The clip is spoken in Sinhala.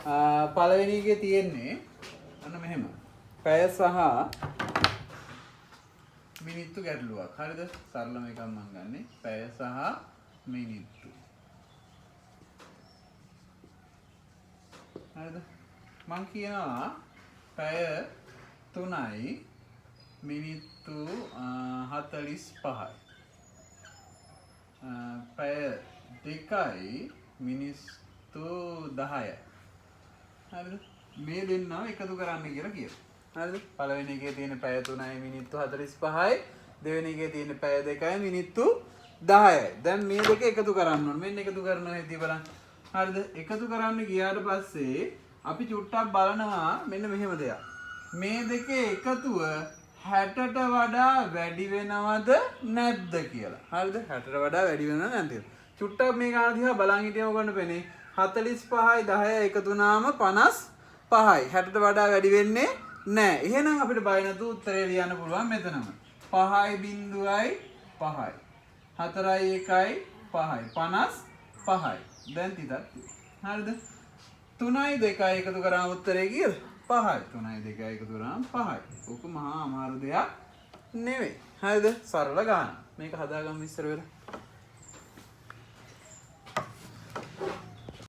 පළවෙනි එකේ තියෙන්නේ අන්න මෙහෙම. පැය සහ මිනිත්තු ගැටලුවක්. හරිද? සරලම එකක් මම ගන්නෙ. පැය සහ මිනිත්තු. හරිද? මම කියනවා පැය 3යි මිනිත්තු 45යි. පැය 2යි මිනිත්තු 10යි. හරිද? මේ දෙන්නව එකතු කරන්න කියලා කියනවා. හරිද? පළවෙනි එකේ තියෙන පැය 3යි මිනිත්තු 45යි. දෙවෙනි එකේ තියෙන පැය 2යි මිනිත්තු 10යි. දැන් මේ දෙක එකතු කරන්න ඕනේ. මෙන්න එකතු කරනවා හිතේ බලන්න. හරිද? එකතු කරන්න ගියාට පස්සේ අපි චුට්ටක් බලනවා මෙන්න මෙහෙම දෙයක්. මේ දෙකේ එකතුව 60ට වඩා වැඩි වෙනවද නැද්ද කියලා. හරිද? 60ට වඩා වැඩි වෙනවද නැද්ද කියලා. චුට්ටක් මේ ගාන දිහා බලන් හිටියම ඔයගොල්ලෝ පෙනේ 45යි 10යි එකතු වුණාම 55යි. 60ට වඩා වැඩි වෙන්නේ නැහැ. එහෙනම් අපිට බය නැතුව උත්තරේ ලියන්න පුළුවන් මෙතනම. 5යි 0යි 5යි. 4යි 1යි 5යි. 55යි. දැන් තිතක්. හරිද? 3යි 2යි එකතු කරාම උත්තරේ කීයද? 5යි. 3යි 2යි එකතු කරාම 5යි. ඕක මහා අමාරු දෙයක් නෙවෙයි. හරිද? සරල ගාන. මේක හදාගමු ඉස්සර වෙලා.